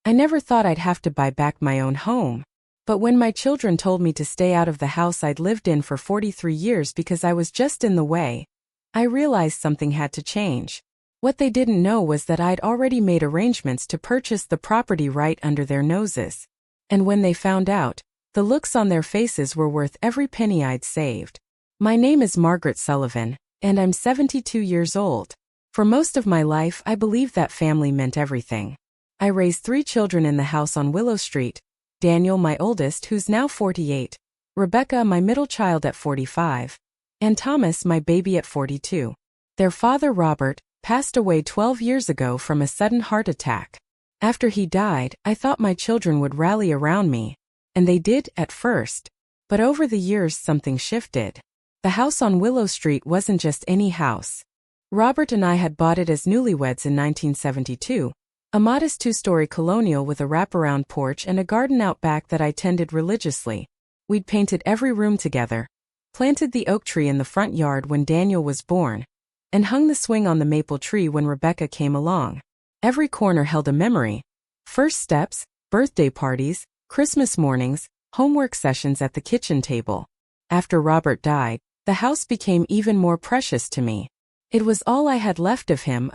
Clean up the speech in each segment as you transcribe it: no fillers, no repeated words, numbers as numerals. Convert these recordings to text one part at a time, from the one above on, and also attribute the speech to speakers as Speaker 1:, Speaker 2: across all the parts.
Speaker 1: I never thought I'd have to buy back my own home. But when my children told me to stay out of the house I'd lived in for 43 years because I was just in the way, I realized something had to change. What they didn't know was that I'd already made arrangements to purchase the property right under their noses. And when they found out, the looks on their faces were worth every penny I'd saved. My name is Margaret Sullivan, and I'm 72 years old. For most of my life, I believed that family meant everything. I raised 3 children in the house on Willow Street: Daniel, my oldest, who's now 48, Rebecca, my middle child, at 45, and Thomas, my baby, at 42. Their father, Robert, passed away 12 years ago from a sudden heart attack. After he died, I thought my children would rally around me, and they did at first. But over the years something shifted. The house on Willow Street wasn't just any house. Robert and I had bought it as newlyweds in 1972, a modest 2-story colonial with a wraparound porch and a garden out back that I tended religiously. We'd painted every room together, planted the oak tree in the front yard when Daniel was born, and hung the swing on the maple tree when Rebecca came along. Every corner held a memory: first steps, birthday parties, Christmas mornings, homework sessions at the kitchen table. After Robert died, the house became even more precious to me. It was all I had left of him,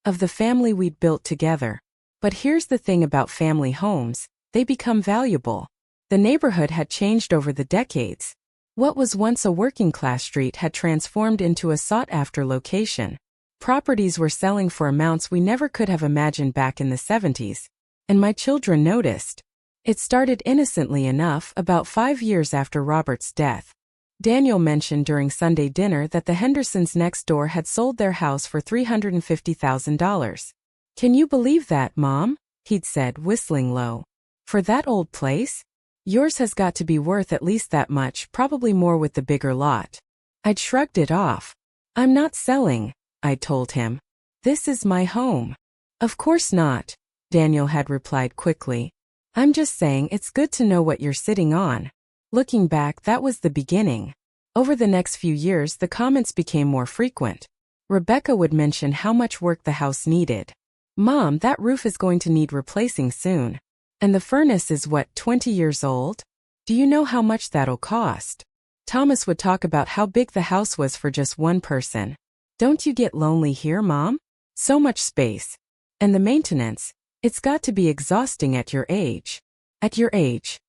Speaker 1: of the family we'd built together. But here's the thing about family homes: they become valuable. The neighborhood had changed over the decades. What was once a working-class street had transformed into a sought-after location. Properties were selling for amounts we never could have imagined back in the 70s, and my children noticed. It started innocently enough about 5 years after Robert's death. Daniel mentioned during Sunday dinner that the Hendersons next door had sold their house for $350,000. "Can you believe that, Mom?" he'd said, whistling low. "For that old place? Yours has got to be worth at least that much, probably more with the bigger lot." I'd shrugged it off. "I'm not selling," I told him. "This is my home." "Of course not," Daniel had replied quickly. "I'm just saying it's good to know what you're sitting on." Looking back, that was the beginning. Over the next few years, the comments became more frequent. Rebecca would mention how much work the house needed. "Mom, that roof is going to need replacing soon. And the furnace is, 20 years old? Do you know how much that'll cost?" Thomas would talk about how big the house was for just one person. "Don't you get lonely here, Mom? So much space. And the maintenance, it's got to be exhausting at your age." At your age.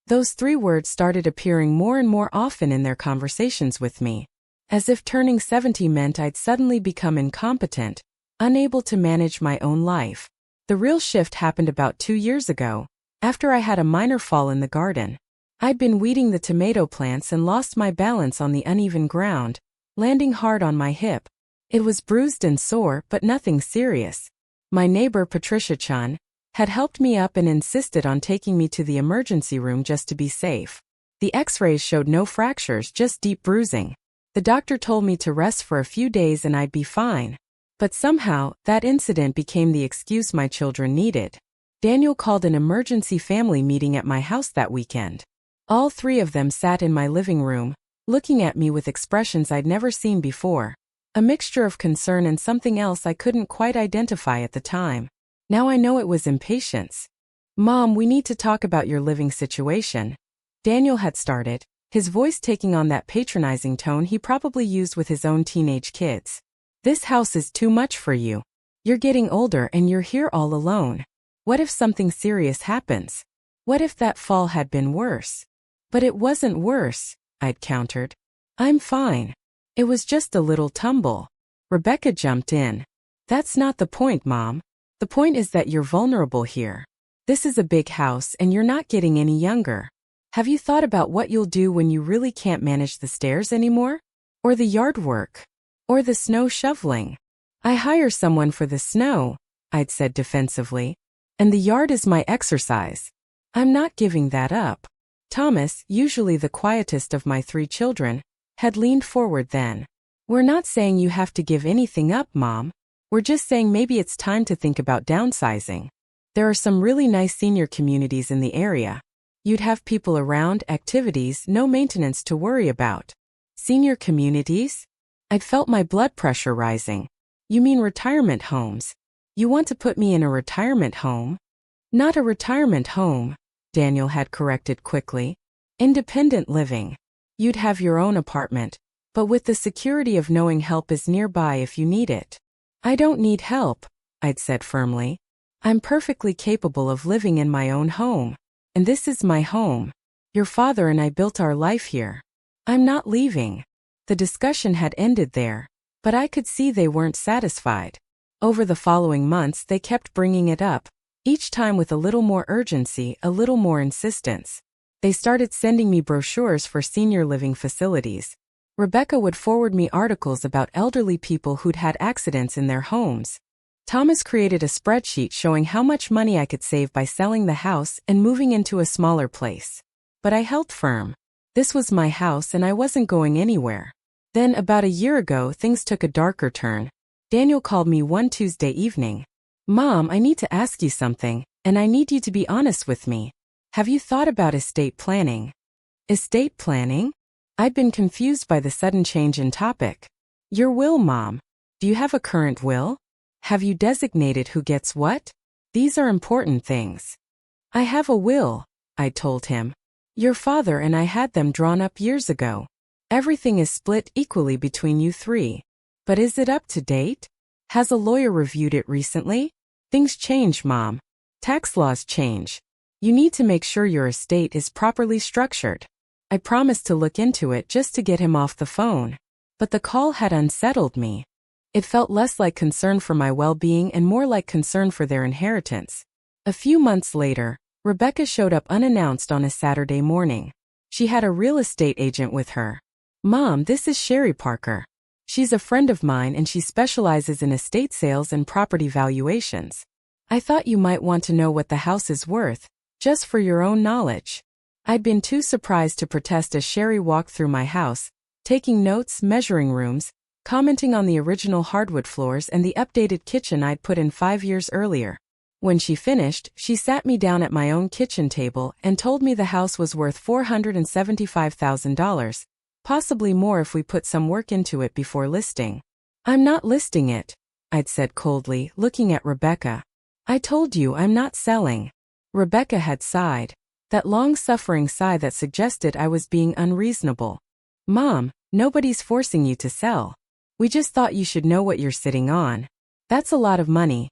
Speaker 1: Those 3 words started appearing more and more often in their conversations with me, as if turning 70 meant I'd suddenly become incompetent, unable to manage my own life. The real shift happened about 2 years ago, after I had a minor fall in the garden. I'd been weeding the tomato plants and lost my balance on the uneven ground, landing hard on my hip. It was bruised and sore, but nothing serious. My neighbor, Patricia Chun, had helped me up and insisted on taking me to the emergency room just to be safe. The x-rays showed no fractures, just deep bruising. The doctor told me to rest for a few days and I'd be fine. But somehow, that incident became the excuse my children needed. Daniel called an emergency family meeting at my house that weekend. All 3 of them sat in my living room, looking at me with expressions I'd never seen before. A mixture of concern and something else I couldn't quite identify at the time. Now I know it was impatience. "Mom, we need to talk about your living situation," Daniel had started, his voice taking on that patronizing tone he probably used with his own teenage kids. "This house is too much for you. You're getting older and you're here all alone. What if something serious happens? What if that fall had been worse?" "But it wasn't worse," I'd countered. "I'm fine. It was just a little tumble." Rebecca jumped in. "That's not the point, Mom. The point is that you're vulnerable here. This is a big house and you're not getting any younger. Have you thought about what you'll do when you really can't manage the stairs anymore? Or the yard work? Or the snow shoveling?" "I hire someone for the snow," I'd said defensively. "And the yard is my exercise. I'm not giving that up." Thomas, usually the quietest of my 3 children, had leaned forward then. "We're not saying you have to give anything up, Mom. We're just saying maybe it's time to think about downsizing. There are some really nice senior communities in the area. You'd have people around, activities, no maintenance to worry about." "Senior communities?" I'd felt my blood pressure rising. "You mean retirement homes? You want to put me in a retirement home?" Not a retirement home, Daniel had corrected quickly. Independent living. You'd have your own apartment, but with the security of knowing help is nearby if you need it. I don't need help, I'd said firmly. I'm perfectly capable of living in my own home. And this is my home. Your father and I built our life here. I'm not leaving. The discussion had ended there, but I could see they weren't satisfied. Over the following months they kept bringing it up, each time with a little more urgency, a little more insistence. They started sending me brochures for senior living facilities. Rebecca would forward me articles about elderly people who'd had accidents in their homes. Thomas created a spreadsheet showing how much money I could save by selling the house and moving into a smaller place. But I held firm. This was my house and I wasn't going anywhere. Then, about a year ago, things took a darker turn. Daniel called me one Tuesday evening. Mom, I need to ask you something, and I need you to be honest with me. Have you thought about estate planning? Estate planning? I'd been confused by the sudden change in topic. Your will, Mom. Do you have a current will? Have you designated who gets what? These are important things. I have a will, I told him. Your father and I had them drawn up years ago. Everything is split equally between you three. But is it up to date? Has a lawyer reviewed it recently? Things change, Mom. Tax laws change. You need to make sure your estate is properly structured. I promised to look into it just to get him off the phone. But the call had unsettled me. It felt less like concern for my well-being and more like concern for their inheritance. A few months later, Rebecca showed up unannounced on a Saturday morning. She had a real estate agent with her. Mom, this is Sherry Parker. She's a friend of mine and she specializes in estate sales and property valuations. I thought you might want to know what the house is worth, just for your own knowledge. I'd been too surprised to protest as Sherry walked through my house, taking notes, measuring rooms, commenting on the original hardwood floors and the updated kitchen I'd put in 5 years earlier. When she finished, she sat me down at my own kitchen table and told me the house was worth $475,000, possibly more if we put some work into it before listing. I'm not listing it, I'd said coldly, looking at Rebecca. I told you I'm not selling. Rebecca had sighed, that long-suffering sigh that suggested I was being unreasonable. Mom, nobody's forcing you to sell. We just thought you should know what you're sitting on. That's a lot of money.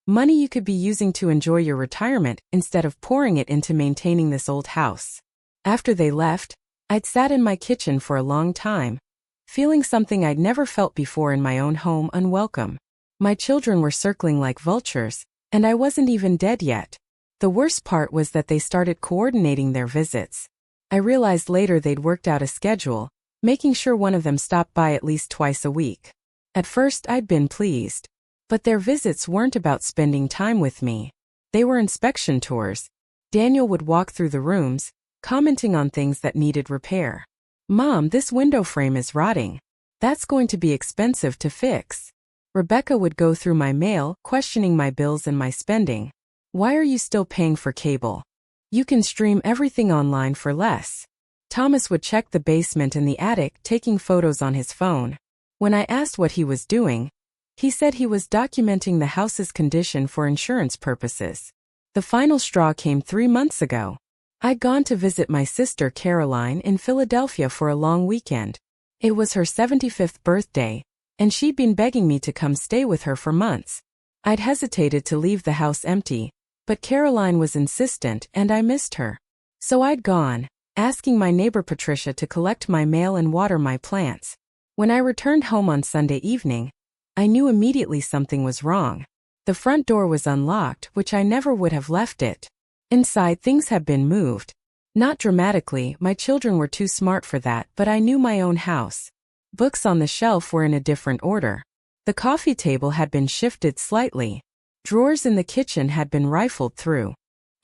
Speaker 1: Money you could be using to enjoy your retirement instead of pouring it into maintaining this old house. After they left, I'd sat in my kitchen for a long time, feeling something I'd never felt before in my own home, unwelcome. My children were circling like vultures, and I wasn't even dead yet. The worst part was that they started coordinating their visits. I realized later they'd worked out a schedule, making sure one of them stopped by at least twice a week. At first I'd been pleased. But their visits weren't about spending time with me. They were inspection tours. Daniel would walk through the rooms, commenting on things that needed repair. Mom, this window frame is rotting. That's going to be expensive to fix. Rebecca would go through my mail, questioning my bills and my spending. Why are you still paying for cable? You can stream everything online for less. Thomas would check the basement and the attic, taking photos on his phone. When I asked what he was doing, he said he was documenting the house's condition for insurance purposes. The final straw came 3 months ago. I'd gone to visit my sister Caroline in Philadelphia for a long weekend. It was her 75th birthday, and she'd been begging me to come stay with her for months. I'd hesitated to leave the house empty, but Caroline was insistent and I missed her. So I'd gone, asking my neighbor Patricia to collect my mail and water my plants. When I returned home on Sunday evening, I knew immediately something was wrong. The front door was unlocked, which I never would have left it. Inside, things had been moved. Not dramatically, my children were too smart for that, but I knew my own house. Books on the shelf were in a different order. The coffee table had been shifted slightly. Drawers in the kitchen had been rifled through.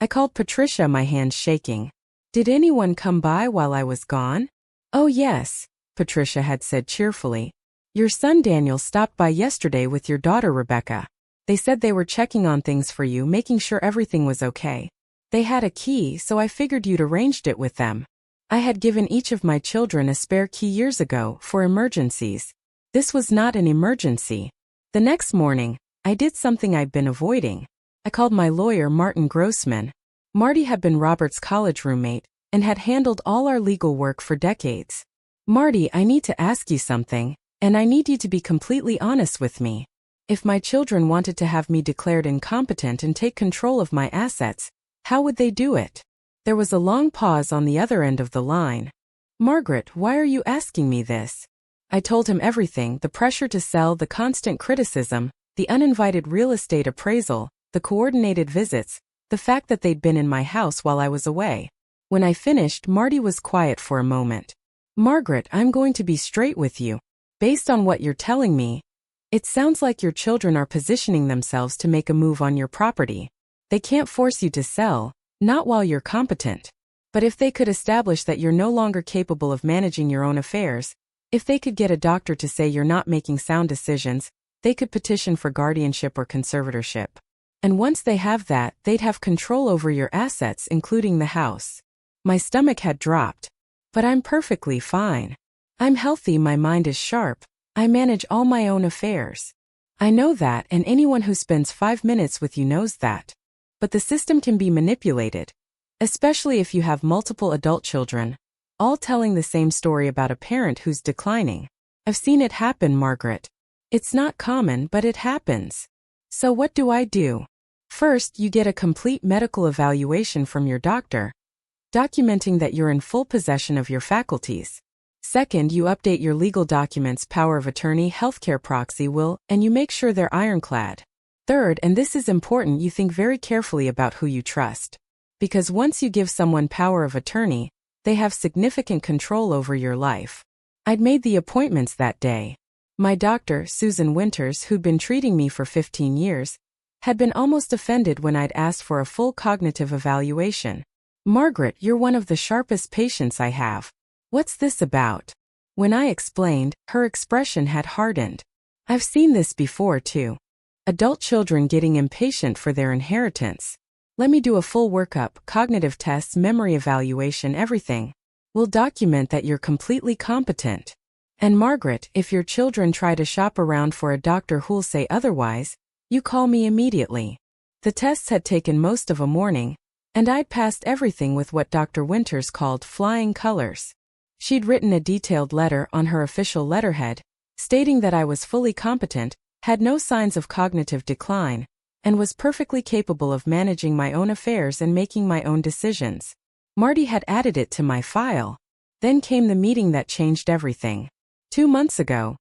Speaker 1: I called Patricia, my hands shaking. Did anyone come by while I was gone? Oh yes, Patricia had said cheerfully. Your son Daniel stopped by yesterday with your daughter Rebecca. They said they were checking on things for you, making sure everything was okay. They had a key, so I figured you'd arranged it with them. I had given each of my children a spare key years ago for emergencies. This was not an emergency. The next morning, I did something I'd been avoiding. I called my lawyer, Martin Grossman. Marty had been Robert's college roommate and had handled all our legal work for decades. Marty, I need to ask you something, and I need you to be completely honest with me. If my children wanted to have me declared incompetent and take control of my assets, how would they do it? There was a long pause on the other end of the line. Margaret, why are you asking me this? I told him everything: the pressure to sell, the constant criticism, the uninvited real estate appraisal, the coordinated visits, the fact that they'd been in my house while I was away. When I finished, Marty was quiet for a moment. Margaret, I'm going to be straight with you. Based on what you're telling me, it sounds like your children are positioning themselves to make a move on your property. They can't force you to sell, not while you're competent. But if they could establish that you're no longer capable of managing your own affairs, if they could get a doctor to say you're not making sound decisions, they could petition for guardianship or conservatorship. And once they have that, they'd have control over your assets, including the house. My stomach had dropped. But I'm perfectly fine. I'm healthy, my mind is sharp. I manage all my own affairs. I know that, and anyone who spends 5 minutes with you knows that. But the system can be manipulated, especially if you have multiple adult children, all telling the same story about a parent who's declining. I've seen it happen, Margaret. It's not common, but it happens. So what do I do? First, you get a complete medical evaluation from your doctor, documenting that you're in full possession of your faculties. Second, you update your legal documents, power of attorney, healthcare proxy, will, and you make sure they're ironclad. Third, and this is important, you think very carefully about who you trust. Because once you give someone power of attorney, they have significant control over your life. I'd made the appointments that day. My doctor, Susan Winters, who'd been treating me for 15 years, had been almost offended when I'd asked for a full cognitive evaluation. Margaret, you're one of the sharpest patients I have. What's this about? When I explained, her expression had hardened. I've seen this before too. Adult children getting impatient for their inheritance. Let me do a full workup, cognitive tests, memory evaluation, everything. We'll document that you're completely competent. And Margaret, if your children try to shop around for a doctor who'll say otherwise, you call me immediately. The tests had taken most of a morning, and I'd passed everything with what Dr. Winters called flying colors. She'd written a detailed letter on her official letterhead, stating that I was fully competent, had no signs of cognitive decline, and was perfectly capable of managing my own affairs and making my own decisions. Marty had added it to my file. Then came the meeting that changed everything. 2 months ago,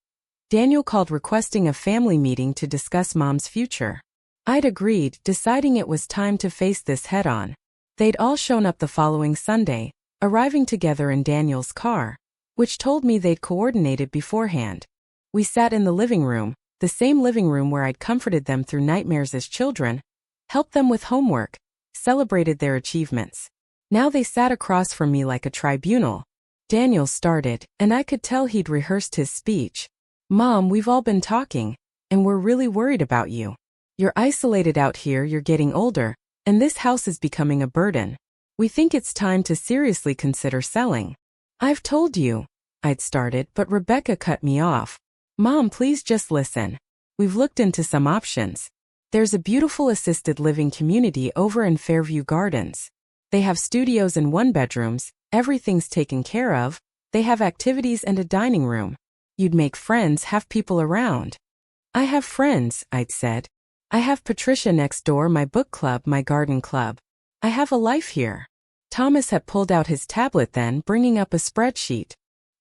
Speaker 1: Daniel called requesting a family meeting to discuss Mom's future. I'd agreed, deciding it was time to face this head-on. They'd all shown up the following Sunday, arriving together in Daniel's car, which told me they'd coordinated beforehand. We sat in the living room, the same living room where I'd comforted them through nightmares as children, helped them with homework, celebrated their achievements. Now they sat across from me like a tribunal. Daniel started, and I could tell he'd rehearsed his speech. Mom, we've all been talking, and we're really worried about you. You're isolated out here, you're getting older, and this house is becoming a burden. We think it's time to seriously consider selling. I've told you, I'd started, but Rebecca cut me off. Mom, please just listen. We've looked into some options. There's a beautiful assisted living community over in Fairview Gardens. They have studios and one-bedrooms, everything's taken care of, they have activities and a dining room. You'd make friends, have people around. I have friends, I'd said. I have Patricia next door, my book club, my garden club. I have a life here. Thomas had pulled out his tablet then, bringing up a spreadsheet.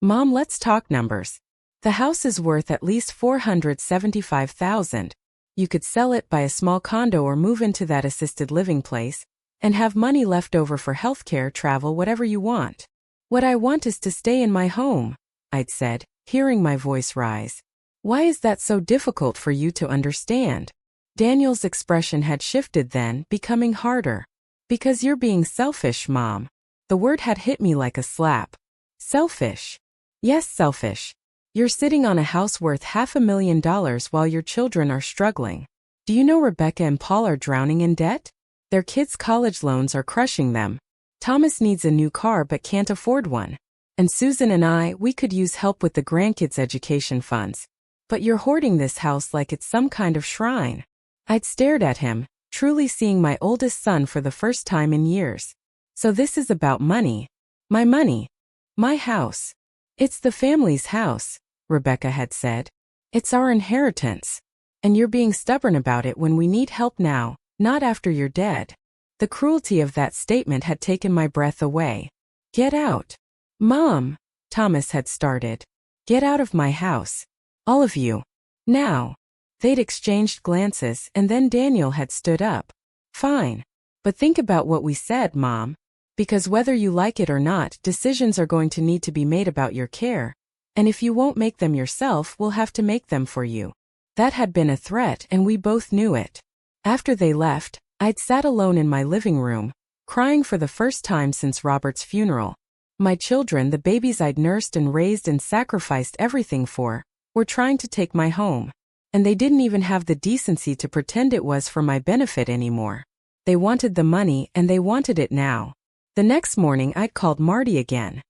Speaker 1: Mom, let's talk numbers. The house is worth at least $475,000. You could sell it, buy a small condo or move into that assisted living place, and have money left over for healthcare, travel, whatever you want. What I want is to stay in my home, I'd said, hearing my voice rise. Why is that so difficult for you to understand? Daniel's expression had shifted then, becoming harder. Because you're being selfish, Mom. The word had hit me like a slap. Selfish. Yes, selfish. You're sitting on a house worth $500,000 while your children are struggling. Do you know Rebecca and Paul are drowning in debt? Their kids' college loans are crushing them. Thomas needs a new car but can't afford one. And Susan and we could use help with the grandkids' education funds. But you're hoarding this house like it's some kind of shrine. I'd stared at him, truly seeing my oldest son for the first time in years. So this is about money. My house. It's the family's house, Rebecca had said. It's our inheritance. And you're being stubborn about it when we need help now, not after you're dead. The cruelty of that statement had taken my breath away. Get out. Mom, Thomas had started. Get out of my house. All of you. Now. They'd exchanged glances and then Daniel had stood up. Fine. But think about what we said, Mom. Because whether you like it or not, decisions are going to need to be made about your care. And if you won't make them yourself, we'll have to make them for you. That had been a threat and we both knew it. After they left, I'd sat alone in my living room, crying for the first time since Robert's funeral. My children, the babies I'd nursed and raised and sacrificed everything for, were trying to take my home. And they didn't even have the decency to pretend it was for my benefit anymore. They wanted the money and they wanted it now. The next morning I'd called Marty again.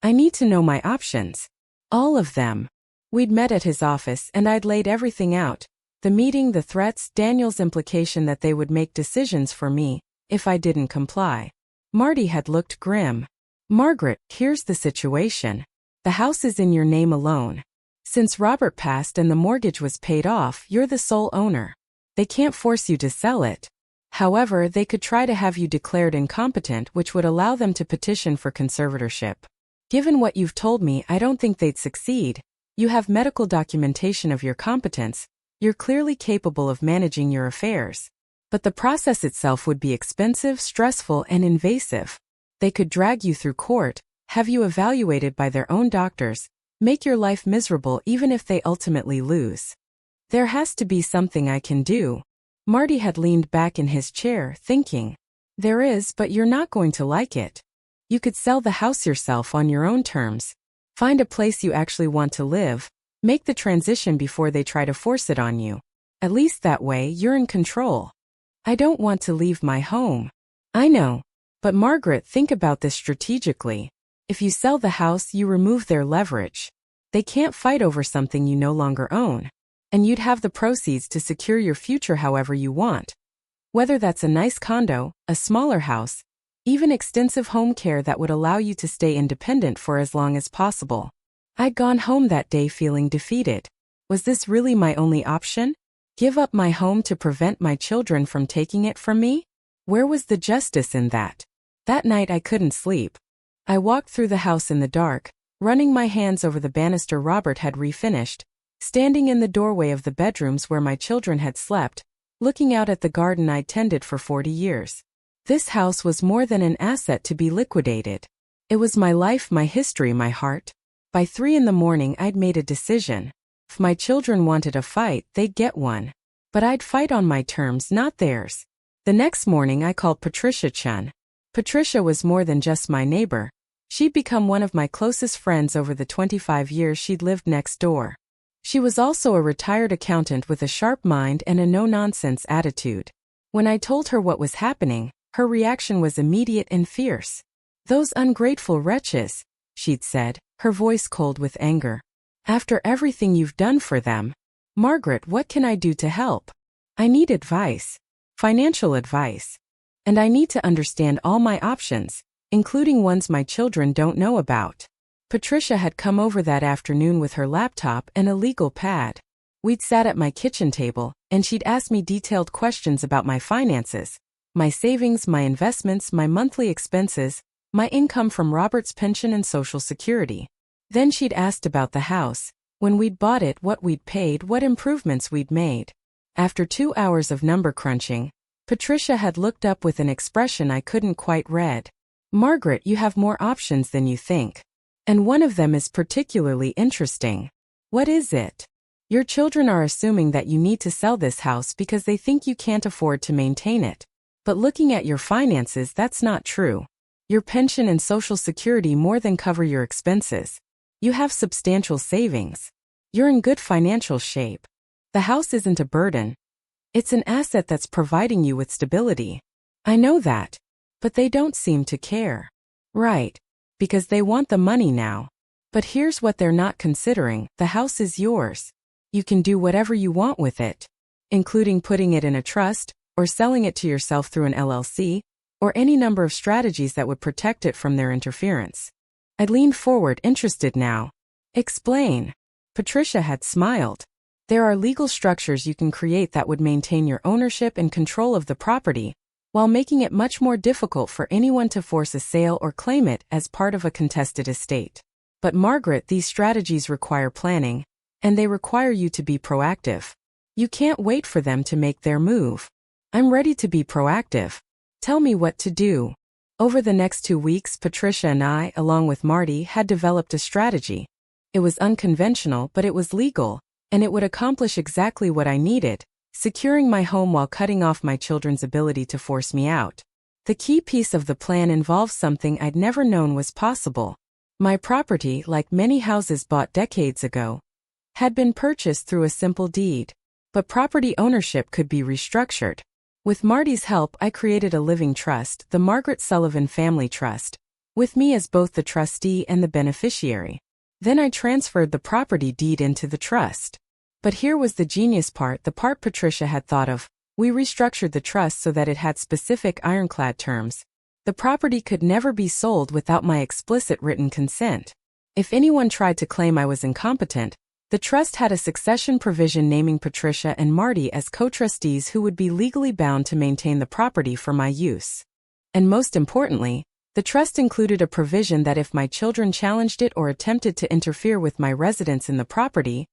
Speaker 1: I need to know my options. All of them. We'd met at his office and I'd laid everything out. The meeting, the threats, Daniel's implication that they would make decisions for me, if I didn't comply. Marty had looked grim. Margaret, here's the situation. The house is in your name alone. Since Robert passed and the mortgage was paid off, you're the sole owner. They can't force you to sell it. However, they could try to have you declared incompetent, which would allow them to petition for conservatorship. Given what you've told me, I don't think they'd succeed. You have medical documentation of your competence. You're clearly capable of managing your affairs. But the process itself would be expensive, stressful, and invasive. They could drag you through court, have you evaluated by their own doctors, make your life miserable even if they ultimately lose. There has to be something I can do. Marty had leaned back in his chair, thinking. There is, but you're not going to like it. You could sell the house yourself on your own terms. Find a place you actually want to live. Make the transition before they try to force it on you. At least that way, you're in control. I don't want to leave my home. I know. But Margaret, think about this strategically. If you sell the house, you remove their leverage. They can't fight over something you no longer own. And you'd have the proceeds to secure your future however you want. Whether that's a nice condo, a smaller house, even extensive home care that would allow you to stay independent for as long as possible. I'd gone home that day feeling defeated. Was this really my only option? Give up my home to prevent my children from taking it from me? Where was the justice in that? That night I couldn't sleep. I walked through the house in the dark, running my hands over the banister Robert had refinished, standing in the doorway of the bedrooms where my children had slept, looking out at the garden I'd tended for 40 years. This house was more than an asset to be liquidated. It was my life, my history, my heart. By 3 a.m, I'd made a decision. If my children wanted a fight, they'd get one. But I'd fight on my terms, not theirs. The next morning I called Patricia Chun. Patricia was more than just my neighbor. She'd become one of my closest friends over the 25 years she'd lived next door. She was also a retired accountant with a sharp mind and a no-nonsense attitude. When I told her what was happening, her reaction was immediate and fierce. Those ungrateful wretches, she'd said, her voice cold with anger. After everything you've done for them. Margaret, what can I do to help? I need advice. Financial advice. And I need to understand all my options, including ones my children don't know about. Patricia had come over that afternoon with her laptop and a legal pad. We'd sat at my kitchen table, and she'd asked me detailed questions about my finances, my savings, my investments, my monthly expenses, my income from Robert's pension and Social Security. Then she'd asked about the house, when we'd bought it, what we'd paid, what improvements we'd made. After 2 hours of number crunching, Patricia had looked up with an expression I couldn't quite read. Margaret, you have more options than you think. And one of them is particularly interesting. What is it? Your children are assuming that you need to sell this house because they think you can't afford to maintain it. But looking at your finances, that's not true. Your pension and Social Security more than cover your expenses. You have substantial savings. You're in good financial shape. The house isn't a burden. It's an asset that's providing you with stability. I know that. But they don't seem to care. Right. Because they want the money now. But here's what they're not considering. The house is yours. You can do whatever you want with it, including putting it in a trust, or selling it to yourself through an LLC, or any number of strategies that would protect it from their interference. I leaned forward, interested now. Explain. Patricia had smiled. There are legal structures you can create that would maintain your ownership and control of the property, while making it much more difficult for anyone to force a sale or claim it as part of a contested estate. But Margaret, these strategies require planning, and they require you to be proactive. You can't wait for them to make their move. I'm ready to be proactive. Tell me what to do. Over the next 2 weeks, Patricia and I, along with Marty, had developed a strategy. It was unconventional, but it was legal, and it would accomplish exactly what I needed, securing my home while cutting off my children's ability to force me out. The key piece of the plan involves something I'd never known was possible. My property, like many houses bought decades ago, had been purchased through a simple deed. But property ownership could be restructured. With Marty's help, I created a living trust, the Margaret Sullivan Family Trust, with me as both the trustee and the beneficiary. Then I transferred the property deed into the trust. But here was the genius part, the part Patricia had thought of. We restructured the trust so that it had specific ironclad terms. The property could never be sold without my explicit written consent. If anyone tried to claim I was incompetent, the trust had a succession provision naming Patricia and Marty as co-trustees who would be legally bound to maintain the property for my use. And most importantly, the trust included a provision that if my children challenged it or attempted to interfere with my residence in the property,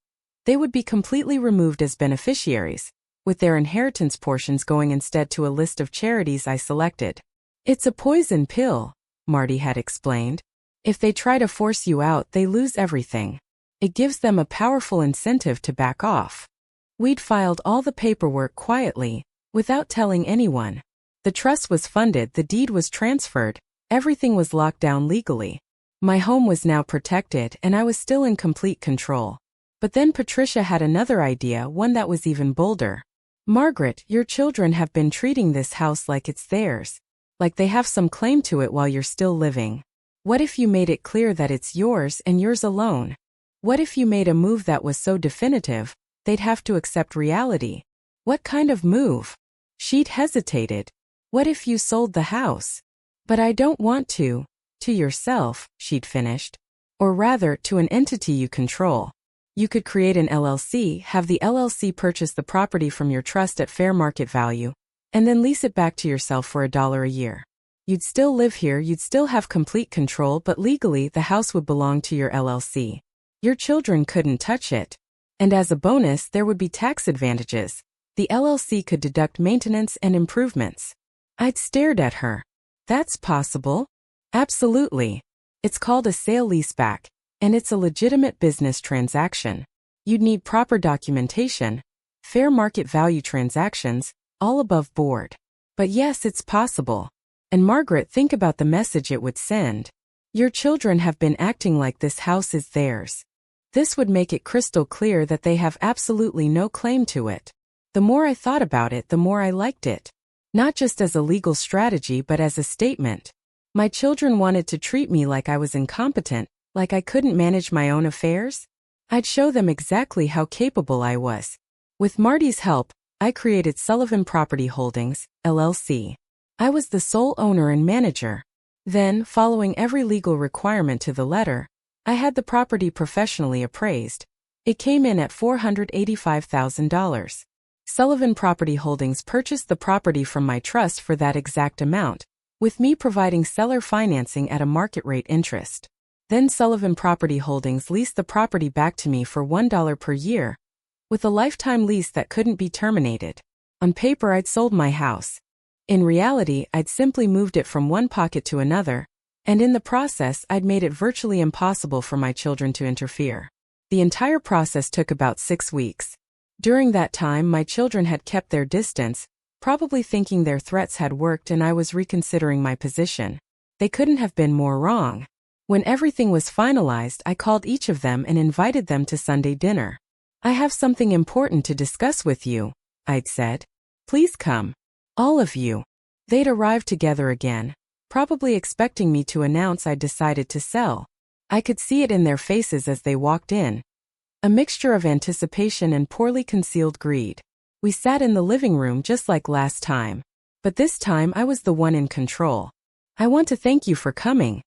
Speaker 1: they would be completely removed as beneficiaries, with their inheritance portions going instead to a list of charities I selected. It's a poison pill, Marty had explained. If they try to force you out, they lose everything. It gives them a powerful incentive to back off. We'd filed all the paperwork quietly, without telling anyone. The trust was funded, the deed was transferred, everything was locked down legally. My home was now protected, and I was still in complete control. But then Patricia had another idea, one that was even bolder. Margaret, your children have been treating this house like it's theirs, like they have some claim to it while you're still living. What if you made it clear that it's yours and yours alone? What if you made a move that was so definitive, they'd have to accept reality? What kind of move? She'd hesitated. What if you sold the house? But I don't want to. To yourself, she'd finished. Or rather, to an entity you control. You could create an LLC, have the LLC purchase the property from your trust at fair market value, and then lease it back to yourself for $1 a year. You'd still live here, you'd still have complete control, but legally the house would belong to your LLC. Your children couldn't touch it. And as a bonus, there would be tax advantages. The LLC could deduct maintenance and improvements. I'd stared at her. That's possible? Absolutely. It's called a sale-leaseback, and it's a legitimate business transaction. You'd need proper documentation, fair market value transactions, all above board. But yes, it's possible. And Margaret, think about the message it would send. Your children have been acting like this house is theirs. This would make it crystal clear that they have absolutely no claim to it. The more I thought about it, the more I liked it. Not just as a legal strategy, but as a statement. My children wanted to treat me like I was incompetent, like I couldn't manage my own affairs? I'd show them exactly how capable I was. With Marty's help, I created Sullivan Property Holdings, LLC. I was the sole owner and manager. Then, following every legal requirement to the letter, I had the property professionally appraised. It came in at $485,000. Sullivan Property Holdings purchased the property from my trust for that exact amount, with me providing seller financing at a market rate interest. Then Sullivan Property Holdings leased the property back to me for $1 per year, with a lifetime lease that couldn't be terminated. On paper, I'd sold my house. In reality, I'd simply moved it from one pocket to another, and in the process, I'd made it virtually impossible for my children to interfere. The entire process took about 6 weeks. During that time, my children had kept their distance, probably thinking their threats had worked and I was reconsidering my position. They couldn't have been more wrong. When everything was finalized, I called each of them and invited them to Sunday dinner. I have something important to discuss with you, I'd said. Please come. All of you. They'd arrived together again, probably expecting me to announce I'd decided to sell. I could see it in their faces as they walked in. A mixture of anticipation and poorly concealed greed. We sat in the living room just like last time. But this time I was the one in control. I want to thank you for coming.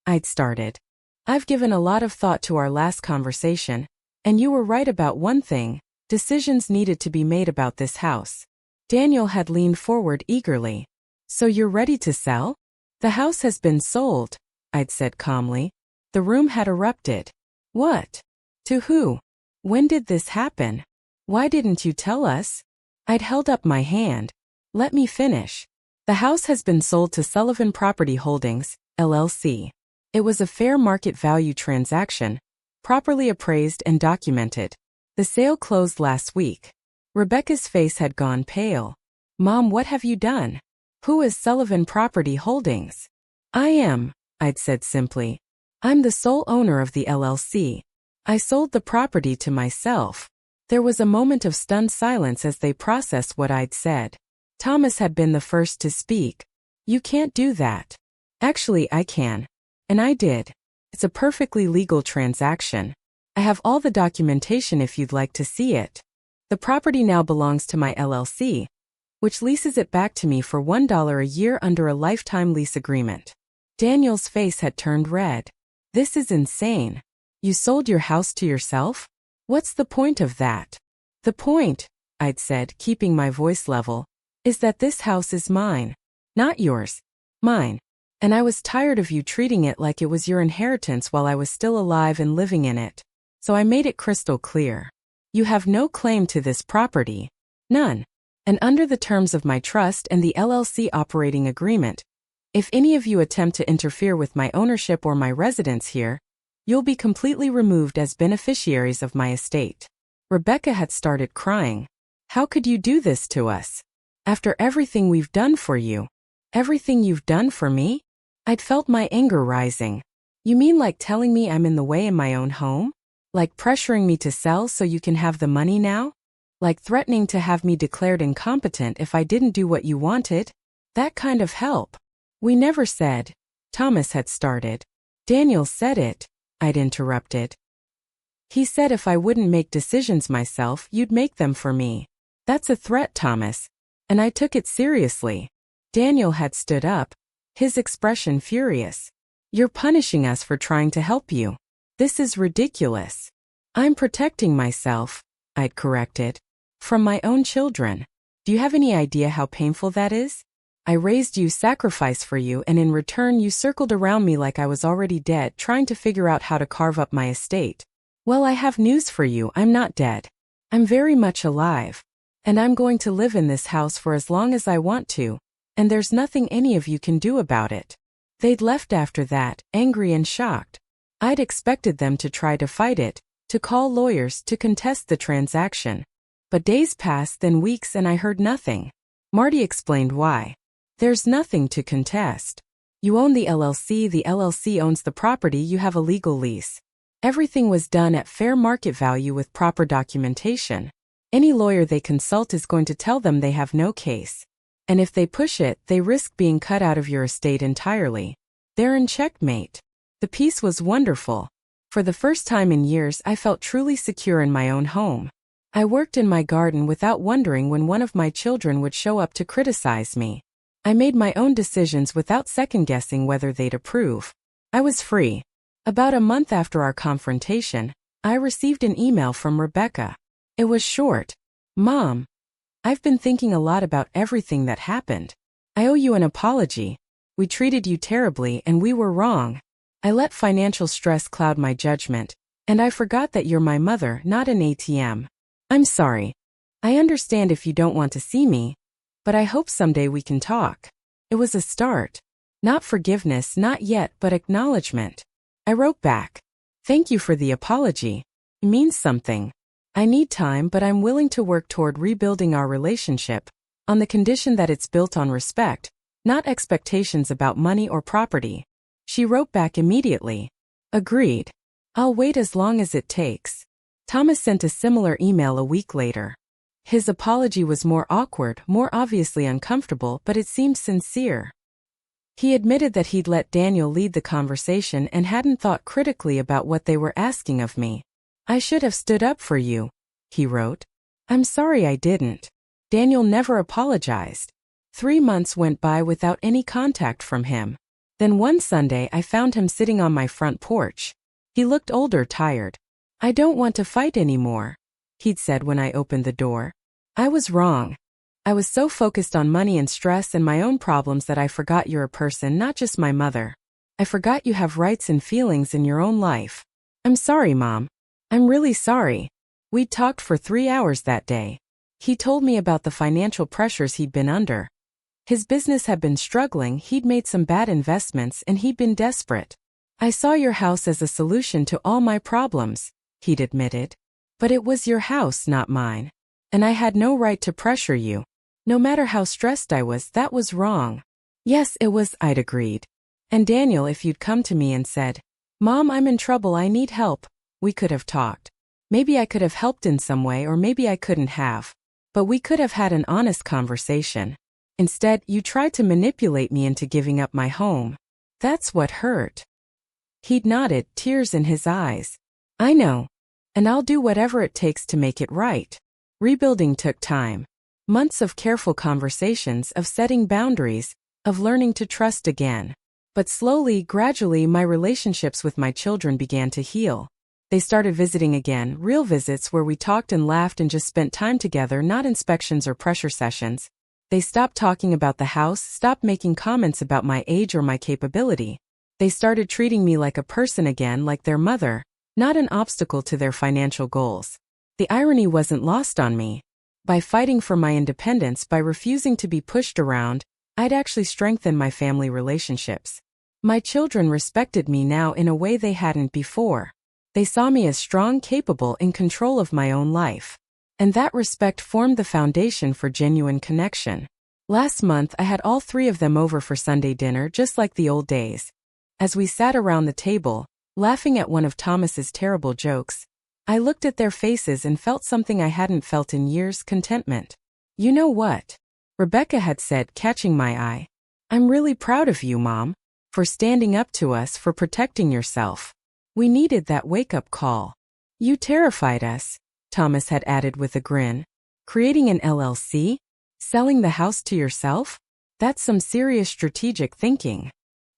Speaker 1: I'd started. I've given a lot of thought to our last conversation, and you were right about one thing. Decisions needed to be made about this house. Daniel had leaned forward eagerly. So you're ready to sell? The house has been sold, I'd said calmly. The room had erupted. What? To who? When did this happen? Why didn't you tell us? I'd held up my hand. Let me finish. The house has been sold to Sullivan Property Holdings, LLC. It was a fair market value transaction, properly appraised and documented. The sale closed last week. Rebecca's face had gone pale. Mom, what have you done? Who is Sullivan Property Holdings? I am, I'd said simply. I'm the sole owner of the LLC. I sold the property to myself. There was a moment of stunned silence as they processed what I'd said. Thomas had been the first to speak. You can't do that. Actually, I can. And I did. It's a perfectly legal transaction. I have all the documentation if you'd like to see it. The property now belongs to my LLC, which leases it back to me for $1 a year under a lifetime lease agreement. Daniel's face had turned red. This is insane. You sold your house to yourself? What's the point of that? The point, I'd said, keeping my voice level, is that this house is mine. Not yours. Mine. And I was tired of you treating it like it was your inheritance while I was still alive and living in it. So I made it crystal clear. You have no claim to this property. None. And under the terms of my trust and the LLC operating agreement, if any of you attempt to interfere with my ownership or my residence here, you'll be completely removed as beneficiaries of my estate. Rebecca had started crying. How could you do this to us? After everything we've done for you. Everything you've done for me? I'd felt my anger rising. You mean like telling me I'm in the way in my own home? Like pressuring me to sell so you can have the money now? Like threatening to have me declared incompetent if I didn't do what you wanted? That kind of help. We never said. Thomas had started. Daniel said it, I'd interrupted. He said if I wouldn't make decisions myself, you'd make them for me. That's a threat, Thomas. And I took it seriously. Daniel had stood up, his expression furious. You're punishing us for trying to help you. This is ridiculous. I'm protecting myself, I'd corrected. From my own children. Do you have any idea how painful that is? I raised you, sacrificed for you, and in return you circled around me like I was already dead, trying to figure out how to carve up my estate. Well, I have news for you, I'm not dead. I'm very much alive. And I'm going to live in this house for as long as I want to, and there's nothing any of you can do about it. They'd left after that, angry and shocked. I'd expected them to try to fight it, to call lawyers to contest the transaction. But days passed, then weeks, and I heard nothing. Marty explained why. There's nothing to contest. You own the LLC owns the property, you have a legal lease. Everything was done at fair market value with proper documentation. Any lawyer they consult is going to tell them they have no case. And if they push it, they risk being cut out of your estate entirely. They're in checkmate. The peace was wonderful. For the first time in years, I felt truly secure in my own home. I worked in my garden without wondering when one of my children would show up to criticize me. I made my own decisions without second-guessing whether they'd approve. I was free. About a month after our confrontation, I received an email from Rebecca. It was short. Mom, I've been thinking a lot about everything that happened. I owe you an apology. We treated you terribly and we were wrong. I let financial stress cloud my judgment, and I forgot that you're my mother, not an ATM. I'm sorry. I understand if you don't want to see me, but I hope someday we can talk. It was a start. Not forgiveness, not yet, but acknowledgement. I wrote back. Thank you for the apology. It means something. I need time, but I'm willing to work toward rebuilding our relationship, on the condition that it's built on respect, not expectations about money or property. She wrote back immediately. Agreed. I'll wait as long as it takes. Thomas sent a similar email a week later. His apology was more awkward, more obviously uncomfortable, but it seemed sincere. He admitted that he'd let Daniel lead the conversation and hadn't thought critically about what they were asking of me. I should have stood up for you, he wrote. I'm sorry I didn't. Daniel never apologized. 3 months went by without any contact from him. Then one Sunday I found him sitting on my front porch. He looked older, tired. "I don't want to fight anymore," he'd said when I opened the door. I was wrong. I was so focused on money and stress and my own problems that I forgot you're a person, not just my mother. I forgot you have rights and feelings in your own life. "I'm sorry, Mom. I'm really sorry." We'd talked for 3 hours that day. He told me about the financial pressures he'd been under. His business had been struggling, he'd made some bad investments, and he'd been desperate. "I saw your house as a solution to all my problems," he'd admitted. "But it was your house, not mine. And I had no right to pressure you. No matter how stressed I was, that was wrong." "Yes, it was," I'd agreed. "And Daniel, if you'd come to me and said, 'Mom, I'm in trouble, I need help,' we could have talked. Maybe I could have helped in some way, or maybe I couldn't have. But we could have had an honest conversation. Instead, you tried to manipulate me into giving up my home. That's what hurt." He'd nodded, tears in his eyes. "I know. And I'll do whatever it takes to make it right." Rebuilding took time. Months of careful conversations, of setting boundaries, of learning to trust again. But slowly, gradually, my relationships with my children began to heal. They started visiting again, real visits where we talked and laughed and just spent time together, not inspections or pressure sessions. They stopped talking about the house, stopped making comments about my age or my capability. They started treating me like a person again, like their mother, not an obstacle to their financial goals. The irony wasn't lost on me. By fighting for my independence, by refusing to be pushed around, I'd actually strengthened my family relationships. My children respected me now in a way they hadn't before. They saw me as strong, capable, in control of my own life. And that respect formed the foundation for genuine connection. Last month, I had all 3 of them over for Sunday dinner, just like the old days. As we sat around the table, laughing at one of Thomas's terrible jokes, I looked at their faces and felt something I hadn't felt in years: contentment. "You know what?" Rebecca had said, catching my eye. "I'm really proud of you, Mom, for standing up to us, for protecting yourself. We needed that wake-up call." "You terrified us," Thomas had added with a grin. "Creating an LLC? Selling the house to yourself? That's some serious strategic thinking."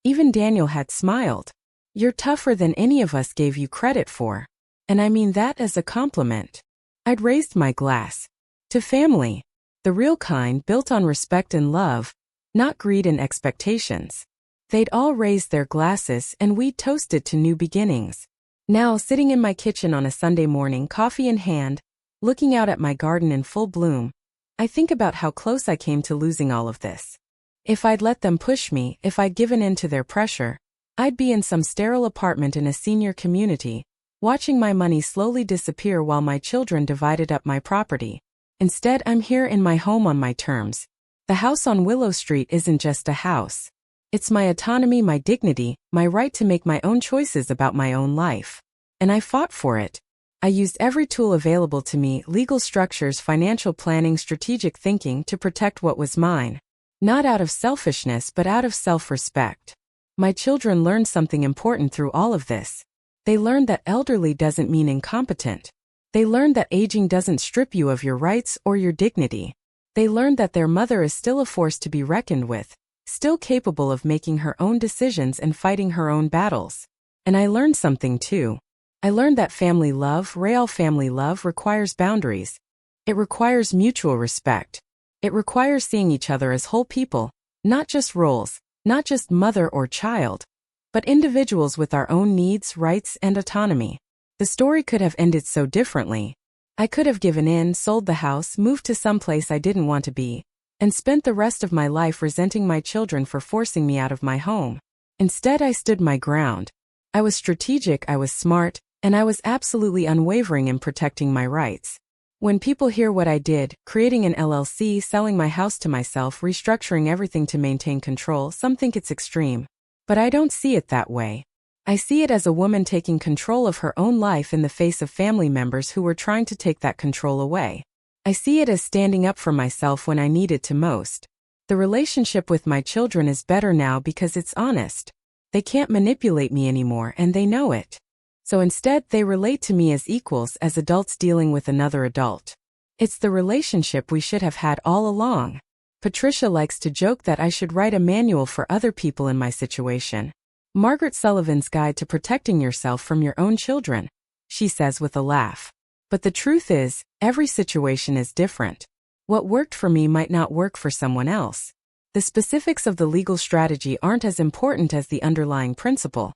Speaker 1: Even Daniel had smiled. "You're tougher than any of us gave you credit for. And I mean that as a compliment." I'd raised my glass. To family. The real kind, built on respect and love, not greed and expectations. They'd all raised their glasses, and we'd toasted to new beginnings. Now, sitting in my kitchen on a Sunday morning, coffee in hand, looking out at my garden in full bloom, I think about how close I came to losing all of this. If I'd let them push me, if I'd given in to their pressure, I'd be in some sterile apartment in a senior community, watching my money slowly disappear while my children divided up my property. Instead, I'm here in my home on my terms. The house on Willow Street isn't just a house. It's my autonomy, my dignity, my right to make my own choices about my own life. And I fought for it. I used every tool available to me: legal structures, financial planning, strategic thinking, to protect what was mine. Not out of selfishness, but out of self-respect. My children learned something important through all of this. They learned that elderly doesn't mean incompetent. They learned that aging doesn't strip you of your rights or your dignity. They learned that their mother is still a force to be reckoned with, still capable of making her own decisions and fighting her own battles. And I learned something too. I learned that family love, real family love, requires boundaries. It requires mutual respect. It requires seeing each other as whole people, not just roles, not just mother or child, but individuals with our own needs, rights, and autonomy. The story could have ended so differently. I could have given in, sold the house, moved to some place I didn't want to be, and spent the rest of my life resenting my children for forcing me out of my home. Instead, I stood my ground. I was strategic, I was smart, and I was absolutely unwavering in protecting my rights. When people hear what I did, creating an LLC, selling my house to myself, restructuring everything to maintain control, some think it's extreme. But I don't see it that way. I see it as a woman taking control of her own life in the face of family members who were trying to take that control away. I see it as standing up for myself when I needed to most. The relationship with my children is better now because it's honest. They can't manipulate me anymore, and they know it. So instead, they relate to me as equals, as adults dealing with another adult. It's the relationship we should have had all along. Patricia likes to joke that I should write a manual for other people in my situation. Margaret Sullivan's Guide to Protecting Yourself from Your Own Children, she says with a laugh. But the truth is, every situation is different. What worked for me might not work for someone else. The specifics of the legal strategy aren't as important as the underlying principle.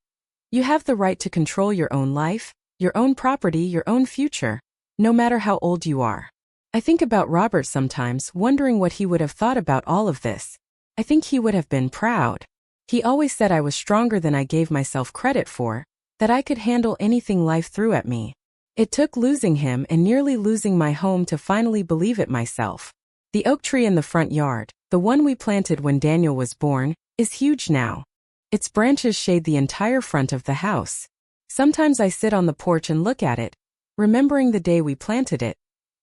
Speaker 1: You have the right to control your own life, your own property, your own future, no matter how old you are. I think about Robert sometimes, wondering what he would have thought about all of this. I think he would have been proud. He always said I was stronger than I gave myself credit for, that I could handle anything life threw at me. It took losing him and nearly losing my home to finally believe it myself. The oak tree in the front yard, the one we planted when Daniel was born, is huge now. Its branches shade the entire front of the house. Sometimes I sit on the porch and look at it, remembering the day we planted it.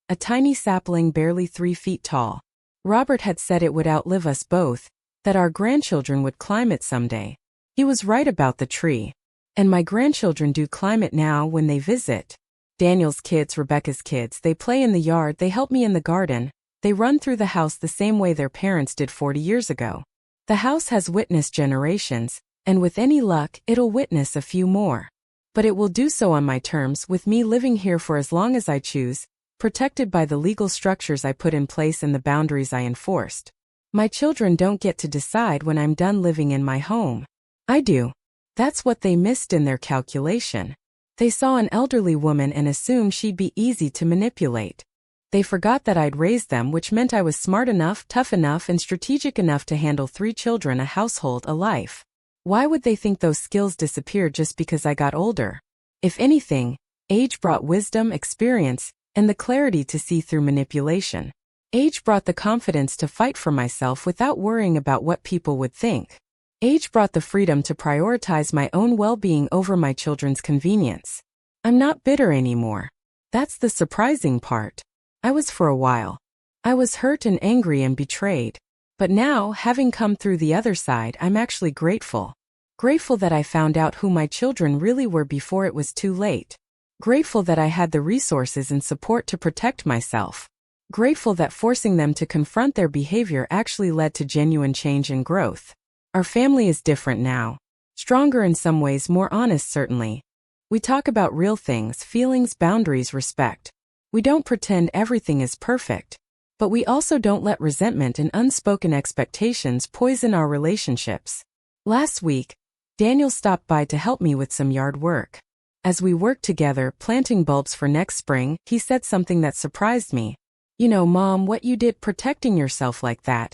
Speaker 1: A tiny sapling barely 3 feet tall. Robert had said it would outlive us both, that our grandchildren would climb it someday. He was right about the tree. And my grandchildren do climb it now when they visit. Daniel's kids, Rebecca's kids, they play in the yard, they help me in the garden, they run through the house the same way their parents did 40 years ago. The house has witnessed generations, and with any luck, it'll witness a few more. But it will do so on my terms, with me living here for as long as I choose, protected by the legal structures I put in place and the boundaries I enforced. My children don't get to decide when I'm done living in my home. I do. That's what they missed in their calculation. They saw an elderly woman and assumed she'd be easy to manipulate. They forgot that I'd raised them, which meant I was smart enough, tough enough, and strategic enough to handle 3 children, a household, a life. Why would they think those skills disappeared just because I got older? If anything, age brought wisdom, experience, and the clarity to see through manipulation. Age brought the confidence to fight for myself without worrying about what people would think. Age brought the freedom to prioritize my own well-being over my children's convenience. I'm not bitter anymore. That's the surprising part. I was for a while. I was hurt and angry and betrayed. But now, having come through the other side, I'm actually grateful. Grateful that I found out who my children really were before it was too late. Grateful that I had the resources and support to protect myself. Grateful that forcing them to confront their behavior actually led to genuine change and growth. Our family is different now. Stronger in some ways, more honest certainly. We talk about real things, feelings, boundaries, respect. We don't pretend everything is perfect. But we also don't let resentment and unspoken expectations poison our relationships. Last week, Daniel stopped by to help me with some yard work. As we worked together, planting bulbs for next spring, he said something that surprised me. You know, Mom, what you did protecting yourself like that.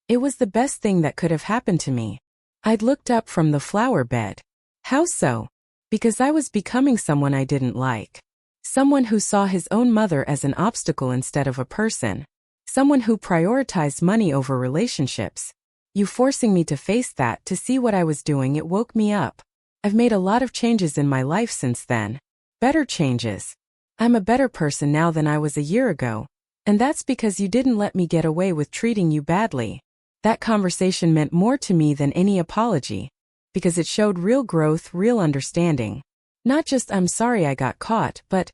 Speaker 1: It was the best thing that could have happened to me. I'd looked up from the flower bed. How so? Because I was becoming someone I didn't like. Someone who saw his own mother as an obstacle instead of a person. Someone who prioritized money over relationships. You forcing me to face that, to see what I was doing, it woke me up. I've made a lot of changes in my life since then. Better changes. I'm a better person now than I was a year ago. And that's because you didn't let me get away with treating you badly. That conversation meant more to me than any apology. Because it showed real growth, real understanding. Not just I'm sorry I got caught, but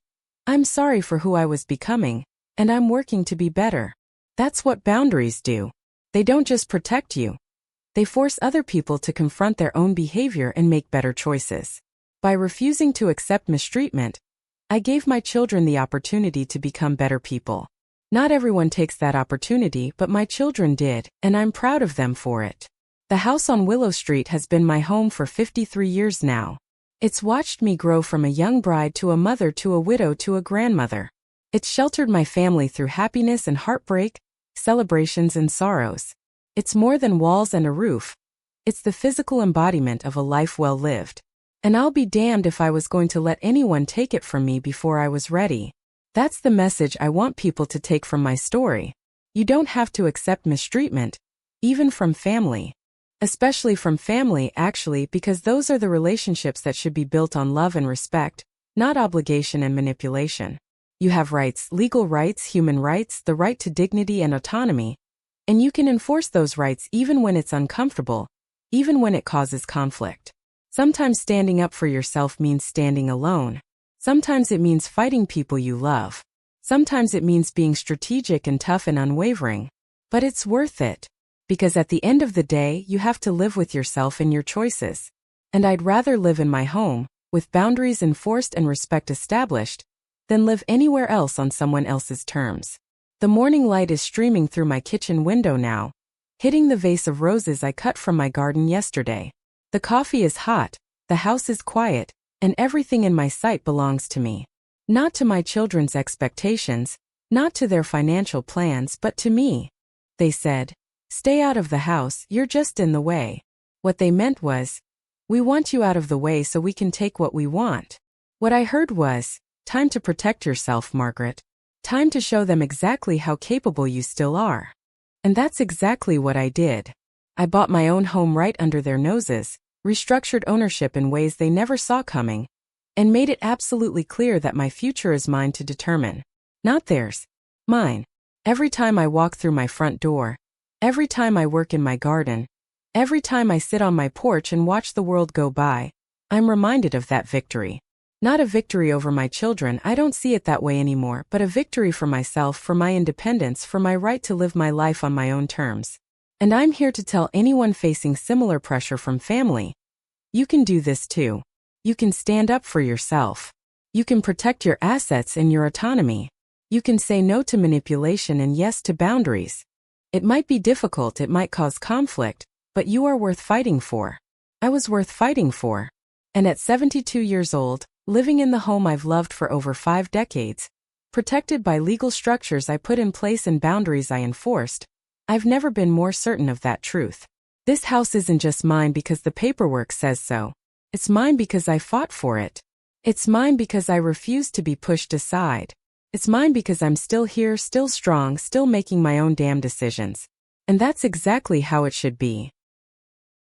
Speaker 1: I'm sorry for who I was becoming, and I'm working to be better. That's what boundaries do. They don't just protect you. They force other people to confront their own behavior and make better choices. By refusing to accept mistreatment, I gave my children the opportunity to become better people. Not everyone takes that opportunity, but my children did, and I'm proud of them for it. The house on Willow Street has been my home for 53 years now. It's watched me grow from a young bride to a mother to a widow to a grandmother. It's sheltered my family through happiness and heartbreak, celebrations and sorrows. It's more than walls and a roof. It's the physical embodiment of a life well lived. And I'll be damned if I was going to let anyone take it from me before I was ready. That's the message I want people to take from my story. You don't have to accept mistreatment, even from family. Especially from family, actually, because those are the relationships that should be built on love and respect, not obligation and manipulation. You have rights, legal rights, human rights, the right to dignity and autonomy. And you can enforce those rights even when it's uncomfortable, even when it causes conflict. Sometimes standing up for yourself means standing alone. Sometimes it means fighting people you love. Sometimes it means being strategic and tough and unwavering. But it's worth it. Because at the end of the day, you have to live with yourself and your choices. And I'd rather live in my home, with boundaries enforced and respect established, than live anywhere else on someone else's terms. The morning light is streaming through my kitchen window now, hitting the vase of roses I cut from my garden yesterday. The coffee is hot, the house is quiet, and everything in my sight belongs to me. Not to my children's expectations, not to their financial plans, but to me. They said, "Stay out of the house, you're just in the way." What they meant was, "We want you out of the way so we can take what we want." What I heard was, "Time to protect yourself, Margaret. Time to show them exactly how capable you still are." And that's exactly what I did. I bought my own home right under their noses, restructured ownership in ways they never saw coming, and made it absolutely clear that my future is mine to determine. Not theirs. Mine. Every time I walk through my front door, every time I work in my garden, every time I sit on my porch and watch the world go by, I'm reminded of that victory. Not a victory over my children, I don't see it that way anymore, but a victory for myself, for my independence, for my right to live my life on my own terms. And I'm here to tell anyone facing similar pressure from family, you can do this too. You can stand up for yourself. You can protect your assets and your autonomy. You can say no to manipulation and yes to boundaries. It might be difficult, it might cause conflict, but you are worth fighting for. I was worth fighting for. And at 72 years old, living in the home I've loved for over 5 decades, protected by legal structures I put in place and boundaries I enforced, I've never been more certain of that truth. This house isn't just mine because the paperwork says so. It's mine because I fought for it. It's mine because I refused to be pushed aside. It's mine because I'm still here, still strong, still making my own damn decisions. And that's exactly how it should be.